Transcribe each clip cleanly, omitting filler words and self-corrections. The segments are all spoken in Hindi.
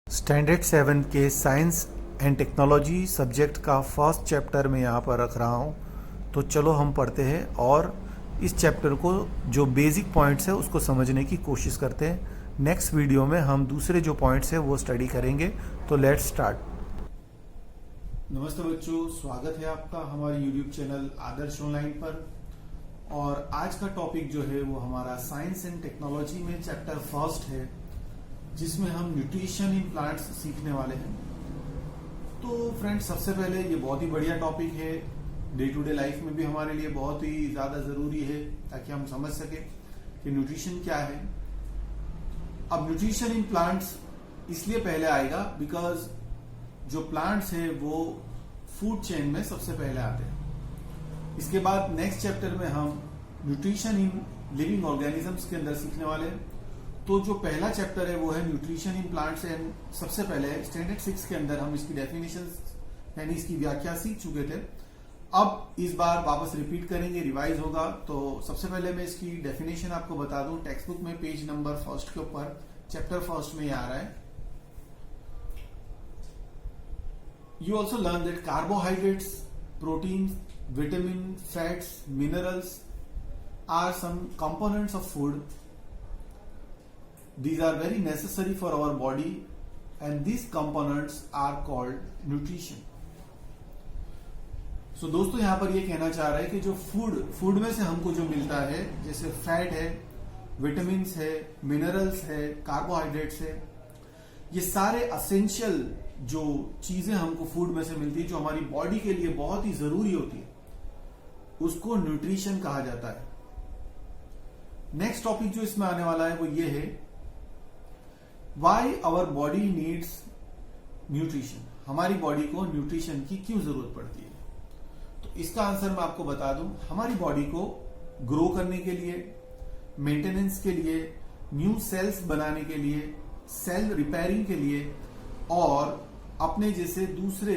स्टैंडर्ड 7 के साइंस एंड टेक्नोलॉजी सब्जेक्ट का फर्स्ट चैप्टर मैं यहाँ पर रख रहा हूँ। तो चलो हम पढ़ते हैं और इस चैप्टर को जो बेसिक पॉइंट्स है उसको समझने की कोशिश करते हैं। नेक्स्ट वीडियो में हम दूसरे जो पॉइंट्स है वो स्टडी करेंगे। तो लेट्स स्टार्ट। नमस्ते बच्चों, स्वागत है आपका हमारे यूट्यूब चैनल आदर्श ऑनलाइन पर। और आज का टॉपिक जो है वो हमारा साइंस एंड टेक्नोलॉजी में चैप्टर फर्स्ट है, जिसमें हम न्यूट्रिशन इन प्लांट्स सीखने वाले हैं। तो फ्रेंड्स, सबसे पहले ये बहुत ही बढ़िया टॉपिक है, डे टू डे लाइफ में भी हमारे लिए बहुत ही ज्यादा जरूरी है, ताकि हम समझ सके कि न्यूट्रिशन क्या है। अब न्यूट्रिशन इन प्लांट्स इसलिए पहले आएगा बिकॉज जो प्लांट्स है वो फूड चेन में सबसे पहले आते हैं। इसके बाद नेक्स्ट चैप्टर में हम न्यूट्रिशन इन लिविंग ऑर्गेनिजम्स के अंदर सीखने वाले हैं। तो जो पहला चैप्टर है वो है न्यूट्रिशन इन प्लांट्स एंड सबसे पहले स्टैंडर्ड 6 के अंदर हम इसकी डेफिनेशन यानी इसकी व्याख्या सीख चुके थे। अब इस बार वापस रिपीट करेंगे, रिवाइज होगा। तो सबसे पहले मैं इसकी डेफिनेशन आपको बता दूं। टेक्स्ट बुक में पेज नंबर फर्स्ट के ऊपर चैप्टर फर्स्ट में आ रहा है। You also learn that carbohydrates, proteins, vitamins, fats, minerals are some components of food. These are very necessary for our body and these components are called nutrition. So दोस्तों, यहाँ पर ये कहना चाह रहा है कि जो फूड में से हमको जो मिलता है, जैसे फैट है, विटामिन्स है, मिनरल्स है, कार्बोहाइड्रेट्स है, ये सारे असेंशियल जो चीजें हमको फूड में से मिलती है, जो हमारी बॉडी के लिए बहुत ही जरूरी होती है, उसको न्यूट्रिशन कहा जाता है। नेक्स्ट टॉपिक जो इसमें आने वाला है वो ये है, why our body needs nutrition. हमारी बॉडी को न्यूट्रिशन की क्यों जरूरत पड़ती है? तो इसका आंसर मैं आपको बता दूं। हमारी बॉडी को ग्रो करने के लिए, मेंटेनेंस के लिए, न्यू सेल्स बनाने के लिए, सेल रिपेयरिंग के लिए और अपने जैसे दूसरे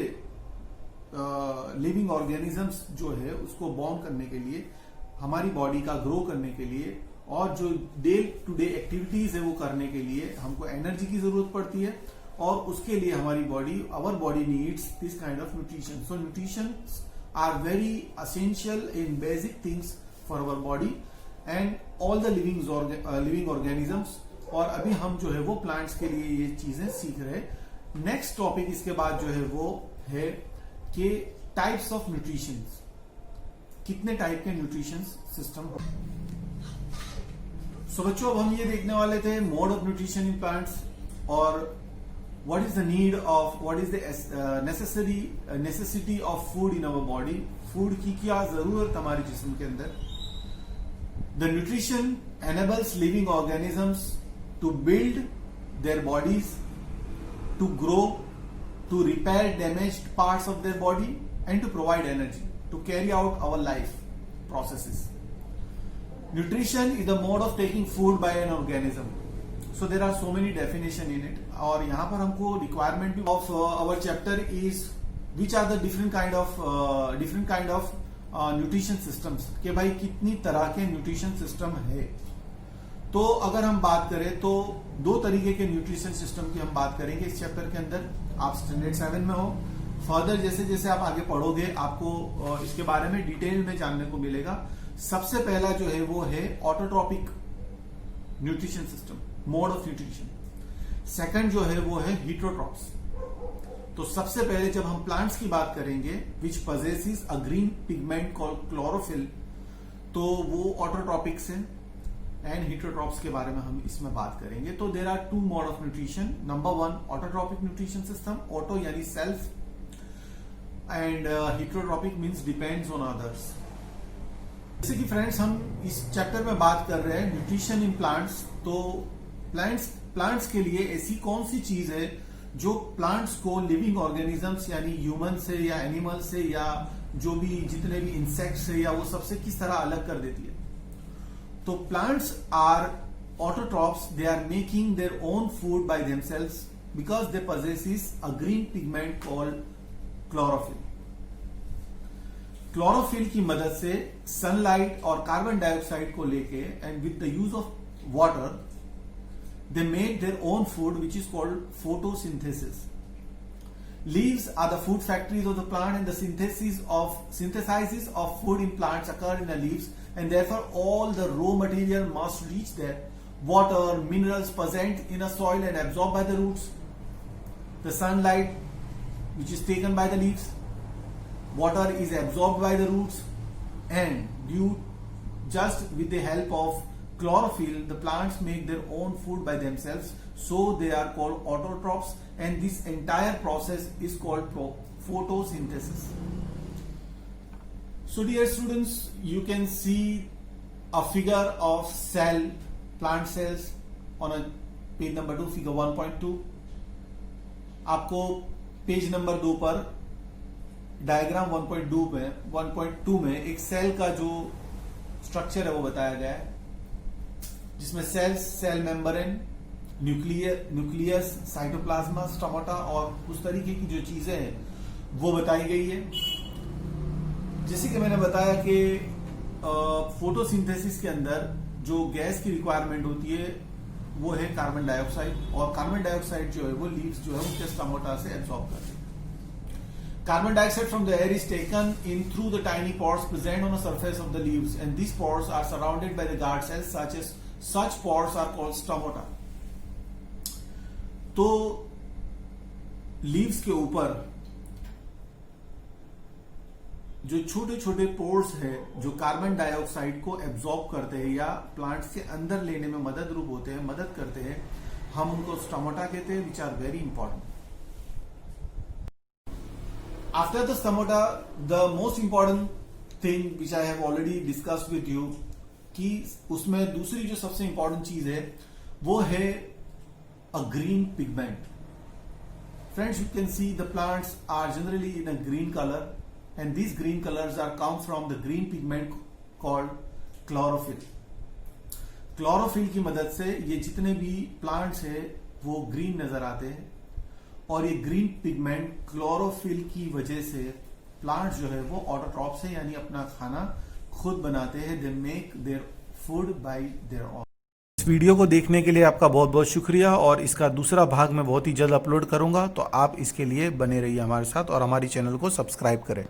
लिविंग ऑर्गेनिजम्स जो है उसको बॉर्न करने के लिए, हमारी बॉडी का ग्रो करने के लिए और जो डे टू डे एक्टिविटीज है वो करने के लिए हमको एनर्जी की जरूरत पड़ती है। और उसके लिए हमारी our body needs this kind of nutrition. So nutrition are very essential in basic things for our body and all the living organisms. और अभी हम जो है वो प्लांट्स के लिए ये चीजें सीख रहे हैं। नेक्स्ट टॉपिक इसके बाद जो है वो है कि टाइप्स ऑफ न्यूट्रिशन, कितने टाइप के न्यूट्रिशन सिस्टम। सो बच्चों, अब हम ये देखने वाले थे mode of nutrition in plants और what is the need of, what is the necessity of food in our body. Food की क्या जरूरत हमारे जिस्म के अंदर। The nutrition enables living organisms to build their bodies, to grow, to repair damaged parts of their body and to provide energy to carry out our life processes. Nutrition is the mode of taking food by an organism. So there are so many definition in it. और यहाँ पर हमको requirement of our chapter is which are the different kind of nutrition systems, कि भाई कितनी तरह के न्यूट्रिशन सिस्टम है। तो अगर हम बात करें तो दो तरीके के न्यूट्रिशन सिस्टम की हम बात करेंगे इस चैप्टर के अंदर। आप स्टैंडर्ड 7 में हो, फर्दर जैसे जैसे आप आगे पढ़ोगे आपको इसके बारे में डिटेल में जानने को मिलेगा। सबसे पहला जो है वो है autotrophic nutrition system, mode of nutrition. Second जो है वो है हीटरोट्रॉप्स। तो सबसे पहले जब हम प्लांट्स की बात करेंगे विच possesses a green pigment called chlorophyll, तो वो ऑटोट्रॉपिक्स हैं एंड हीटरोट्रॉप्स के बारे में हम इसमें बात करेंगे। तो there are two mode of nutrition. Number 1 autotrophic nutrition system, auto यानी self, and heterotrophic means depends on others. जैसे कि फ्रेंड्स, हम इस चैप्टर में बात कर रहे हैं न्यूट्रिशन इन प्लांट्स। तो प्लांट्स के लिए ऐसी कौन सी चीज है जो प्लांट्स को लिविंग ऑर्गेनिजम्स यानी ह्यूमन से या एनिमल से या जो भी जितने भी इंसेक्ट्स है या वो सबसे किस तरह अलग कर देती है। तो plants are autotrophs, they are making their own food by themselves because they possesses a green pigment called chlorophyll. Chlorophyll की मदद से सनलाइट और कार्बन डाइऑक्साइड को लेके and with the use of water they make their own food, which is called photosynthesis. Leaves are the food factories of the plant, and the synthesis of food in plants occur in the leaves, and therefore all the raw material must reach there. Water, minerals present in a soil and absorbed by the roots. The sunlight, which is taken by the leaves. Water is absorbed by the roots, and just with the help of chlorophyll, the plants make their own food by themselves, so they are called autotrophs, and this entire process is called photosynthesis. So dear students, you can see a figure of plant cells on a page number 2, figure 1.2. आपको पेज नंबर 2 पर डायग्राम 1.2 में एक सेल का जो स्ट्रक्चर है वो बताया गया है, जिसमें cell membrane, nucleus, cytoplasm, stomata और उस तरीके की जो चीजें हैं वो बताई गई है। जैसे कि मैंने बताया कि फोटोसिंथेसिस के अंदर जो गैस की रिक्वायरमेंट होती है वो है कार्बन डाइऑक्साइड, और कार्बन डाइऑक्साइड जो है वो लीव्स जो है उनके स्टोमाटा से एब्सॉर्ब करते हैं। Carbon dioxide from the air is taken in through the tiny pores present on the surface of the leaves, and these pores are surrounded by the guard cells. Such pores are called stomata. तो लीव्स के ऊपर जो छोटे छोटे पोर्स है जो कार्बन डाइऑक्साइड को एब्जॉर्ब करते हैं या प्लांट्स के अंदर लेने में मदद करते हैं, हम उनको स्टोमाटा कहते हैं, which are very important. After the stomata, the most important thing which I have already discussed with you, कि उसमें दूसरी जो सबसे इंपॉर्टेंट चीज है वो है a green pigment. Friends, you can see the plants are generally in a green color, and these green colors come from the green pigment called chlorophyll. Chlorophyll की मदद से ये जितने भी plants है वो green नजर आते हैं, और ये ग्रीन पिगमेंट क्लोरोफिल की वजह से प्लांट जो है वो ऑटोट्रॉप्स है, यानी अपना खाना खुद बनाते हैं। They make their food by their own. इस वीडियो को देखने के लिए आपका बहुत बहुत शुक्रिया, और इसका दूसरा भाग मैं बहुत ही जल्द अपलोड करूंगा, तो आप इसके लिए बने रहिए हमारे साथ और हमारी चैनल को सब्सक्राइब करें।